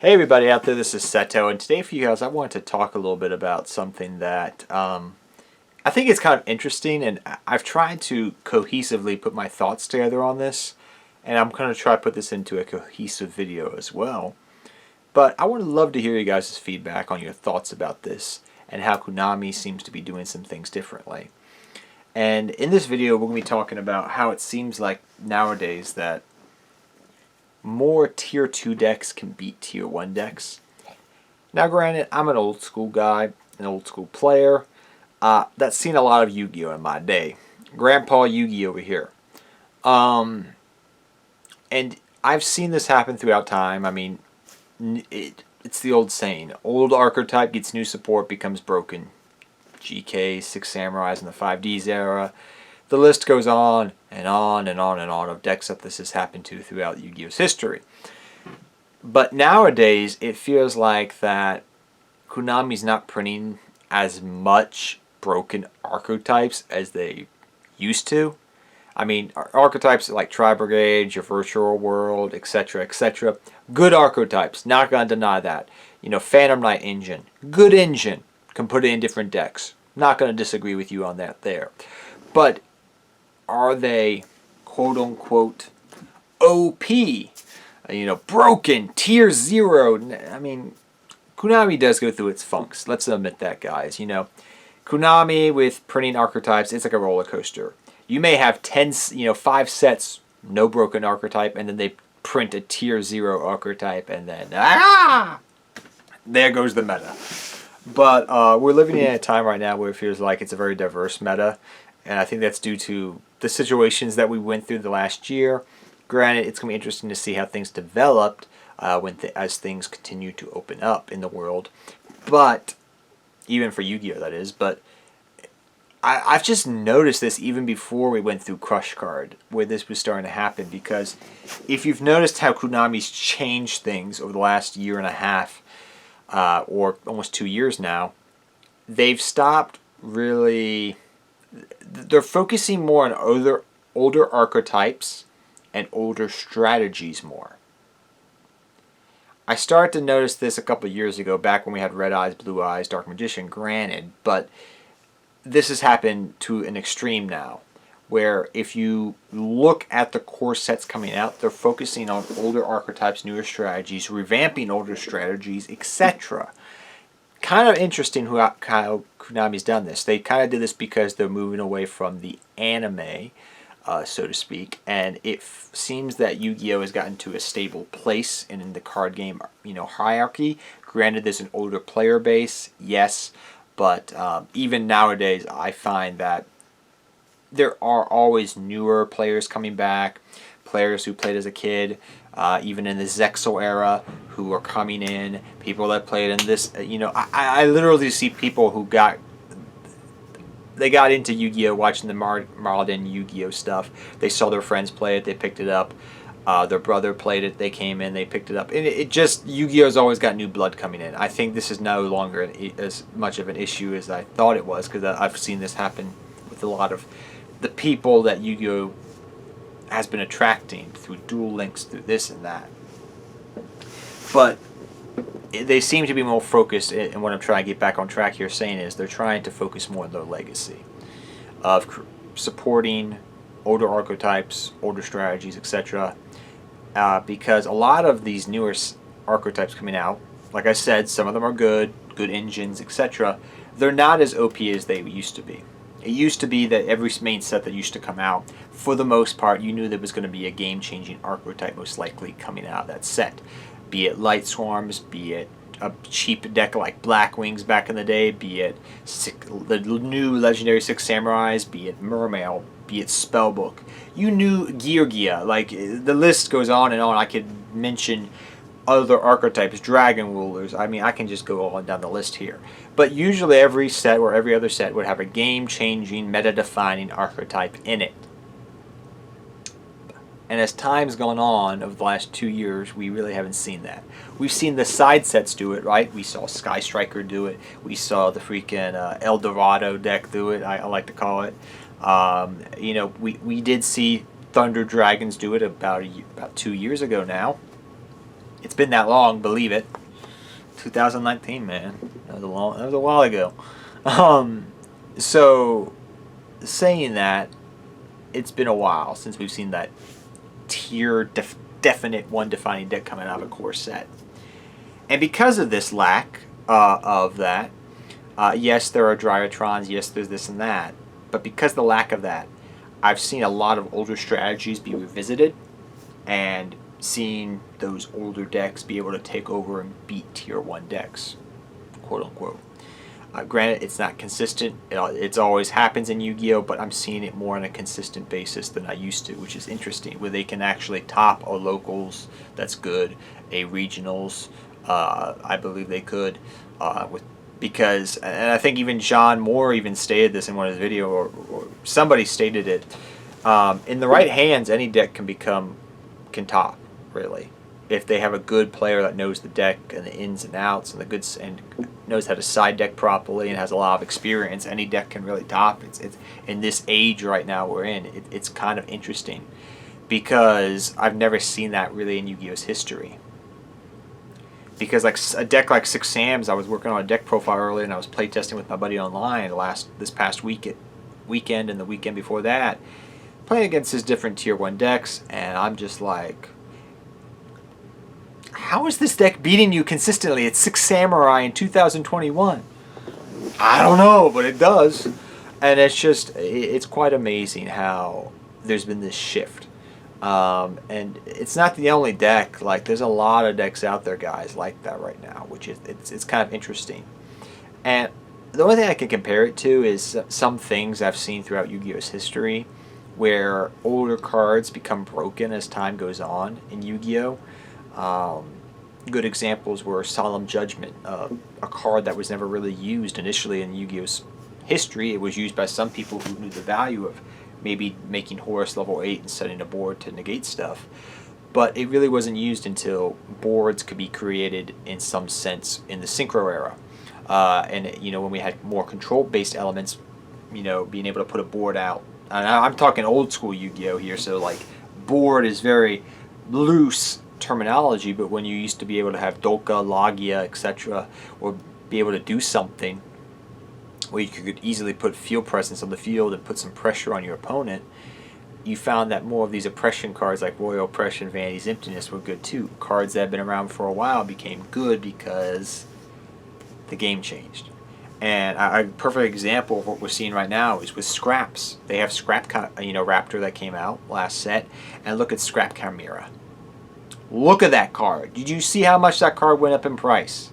Hey everybody out there, this is Seto, and today for you guys I wanted to talk a little bit about something that I think is kind of interesting, and I've tried to cohesively put my thoughts together on this, and I'm going to try to put this into a cohesive video as well. But I would love to hear you guys' feedback on your thoughts about this, and how Konami seems to be doing some things differently. And in this video we're going to be talking about how it seems like nowadays that more Tier 2 decks can beat Tier 1 decks. Now granted, I'm an old school guy, an old school player, that's seen a lot of Yu-Gi-Oh! In my day. Grandpa Yu-Gi over here. And I've seen this happen throughout time. I mean, it's the old saying, old archetype gets new support, becomes broken. GK, Six Samurais in the 5Ds era. The list goes on and on and on and on of decks that this has happened to throughout Yu-Gi-Oh's history. But nowadays, it feels like that Konami's not printing as much broken archetypes as they used to. I mean, archetypes like Tri-Brigade, your Virtual World, etc., etc. Good archetypes, not going to deny that. You know, Phantom Knight engine, good engine, can put it in different decks. Not going to disagree with you on that there. But are they quote-unquote OP? You know, broken, tier 0. I mean, Konami does go through its funks. Let's admit that, guys. You know, Konami with printing archetypes, it's like a roller coaster. You may have 5 sets, no broken archetype, and then they print a tier 0 archetype, and then, there goes the meta. But we're living in a time right now where it feels like it's a very diverse meta, and I think that's due to the situations that we went through the last year. Granted, it's going to be interesting to see how things developed as things continue to open up in the world. But, even for Yu-Gi-Oh! That is. But I've just noticed this even before we went through Crush Card, where this was starting to happen. Because if you've noticed how Konami's changed things over the last year and a half, or almost 2 years now, they've stopped really... They're focusing more on older archetypes and older strategies more. I started to notice this a couple of years ago, back when we had Red Eyes, Blue Eyes, Dark Magician, granted, but this has happened to an extreme now, where if you look at the core sets coming out, they're focusing on older archetypes, newer strategies, revamping older strategies, etc. Kind of interesting how Konami's done this. They kind of did this because they're moving away from the anime, so to speak, and it seems that Yu-Gi-Oh! Has gotten to a stable place in the card game, hierarchy. Granted, there's an older player base, yes, but even nowadays, I find that there are always newer players coming back, players who played as a kid, even in the Zexal era, who are coming in, people that played in this, I literally see people who got into Yu-Gi-Oh! Watching the modern Yu-Gi-Oh! Stuff. They saw their friends play it, they picked it up. Their brother played it, they came in, they picked it up. And it just, Yu-Gi-Oh's always got new blood coming in. I think this is no longer as much of an issue as I thought it was, because I've seen this happen with a lot of the people that Yu-Gi-Oh! Has been attracting through Duel Links, through this and that. But they seem to be more focused, and what I'm trying to get back on track here saying is they're trying to focus more on their legacy of supporting older archetypes, older strategies, etc. Because a lot of these newer archetypes coming out, like I said, some of them are good engines, etc. They're not as OP as they used to be. It used to be that every main set that used to come out, for the most part, you knew there was going to be a game-changing archetype most likely coming out of that set. Be it Light Swarms, be it a cheap deck like Black Wings back in the day, be it the new Legendary Six Samurais, be it Mermail, be it Spellbook. You knew Gear, like the list goes on and on. I could mention other archetypes, Dragon Rulers. I mean, I can just go on down the list here. But usually every set or every other set would have a game-changing, meta-defining archetype in it. And as time's gone on over the last 2 years, we really haven't seen that. We've seen the side sets do it, right? We saw Sky Striker do it. We saw the freaking El Dorado deck do it, I like to call it. We did see Thunder Dragons do it about 2 years ago now. It's been that long, believe it. 2019, man. That was a while ago. So saying that, it's been a while since we've seen that definite one defining deck coming out of a core set. And because of this lack of that, yes, there are Dryatrons, yes, there's this and that, but because of the lack of that, I've seen a lot of older strategies be revisited, and seen those older decks be able to take over and beat tier 1 decks, quote unquote. Granted, it's not consistent. It's always happens in Yu-Gi-Oh, but I'm seeing it more on a consistent basis than I used to, which is interesting, where they can actually top a locals, that's good, a regionals, I believe they could, because, and I think even John Moore even stated this in one of his videos, or somebody stated it, in the right hands, any deck can top, really. If they have a good player that knows the deck and the ins and outs and and knows how to side deck properly and has a lot of experience, any deck can really top. It's in this age right now we're in. It's kind of interesting because I've never seen that really in Yu-Gi-Oh's history. Because like a deck like Six Sams, I was working on a deck profile earlier and I was playtesting with my buddy online this past weekend and the weekend before that, playing against his different tier 1 decks, and I'm just like, how is this deck beating you consistently? It's Six Samurai in 2021. I don't know, but it does. And it's quite amazing how there's been this shift. And it's not the only deck. Like, there's a lot of decks out there, guys, like that right now, which is, it's kind of interesting. And the only thing I can compare it to is some things I've seen throughout Yu-Gi-Oh's history, where older cards become broken as time goes on in Yu-Gi-Oh! Good examples were Solemn Judgment, a card that was never really used initially in Yu-Gi-Oh's history. It was used by some people who knew the value of maybe making Horus level 8 and setting a board to negate stuff. But it really wasn't used until boards could be created in some sense in the Synchro era. And when we had more control-based elements, being able to put a board out. And I'm talking old school Yu-Gi-Oh here, so like board is very loose terminology, but when you used to be able to have Dolka, Logia, etc., or be able to do something where you could easily put field presence on the field and put some pressure on your opponent, you found that more of these oppression cards like Royal Oppression, Vanity's Emptiness were good too. Cards that had been around for a while became good because the game changed. And a perfect example of what we're seeing right now is with Scraps. They have Scrap Raptor that came out last set, and look at Scrap Chimera. Look at that card. Did you see how much that card went up in price?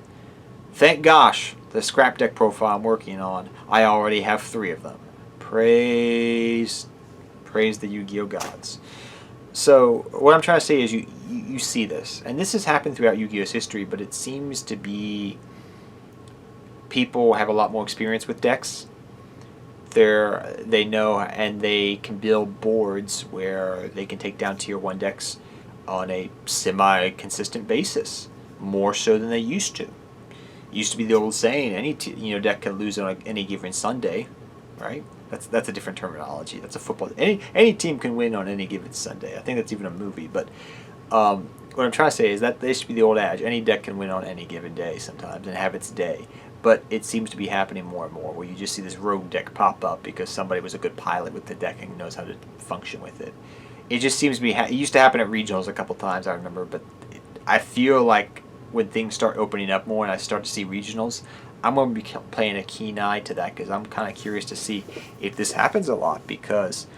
Thank gosh, the scrap deck profile I'm working on, I already have 3 of them. Praise the Yu-Gi-Oh gods. So what I'm trying to say is you see this, and this has happened throughout Yu-Gi-Oh's history, but it seems to be people have a lot more experience with decks. They know, and they can build boards where they can take down tier 1 decks on a semi-consistent basis, more so than they used to. It used to be the old saying, any deck can lose on any given Sunday, right? That's a different terminology. That's a football. Any team can win on any given Sunday. I think that's even a movie. But what I'm trying to say is that there used to be the old adage: any deck can win on any given day sometimes and have its day. But it seems to be happening more and more, where you just see this rogue deck pop up because somebody was a good pilot with the deck and knows how to function with it. It just seems to be. It used to happen at regionals a couple times, I remember, but I feel like when things start opening up more and I start to see regionals, I'm going to be playing a keen eye to that because I'm kind of curious to see if this happens a lot, because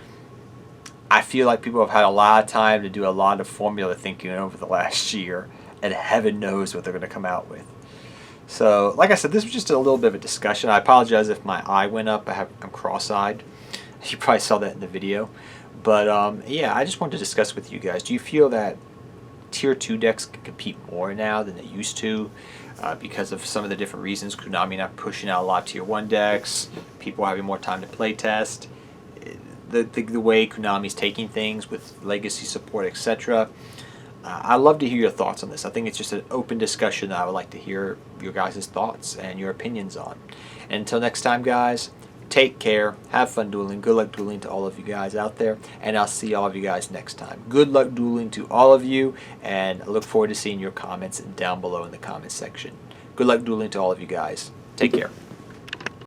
I feel like people have had a lot of time to do a lot of formula thinking over the last year, and heaven knows what they're going to come out with. So, like I said, this was just a little bit of a discussion. I apologize if my eye went up. I'm cross-eyed. You probably saw that in the video. But, yeah, I just wanted to discuss with you guys. Do you feel that Tier 2 decks can compete more now than they used to because of some of the different reasons? Konami not pushing out a lot of Tier 1 decks, people having more time to play test, the way Konami's taking things with legacy support, etc. I'd love to hear your thoughts on this. I think it's just an open discussion that I would like to hear your guys' thoughts and your opinions on. And until next time, guys, take care. Have fun dueling. Good luck dueling to all of you guys out there. And I'll see all of you guys next time. Good luck dueling to all of you. And I look forward to seeing your comments down below in the comment section. Good luck dueling to all of you guys. Take care.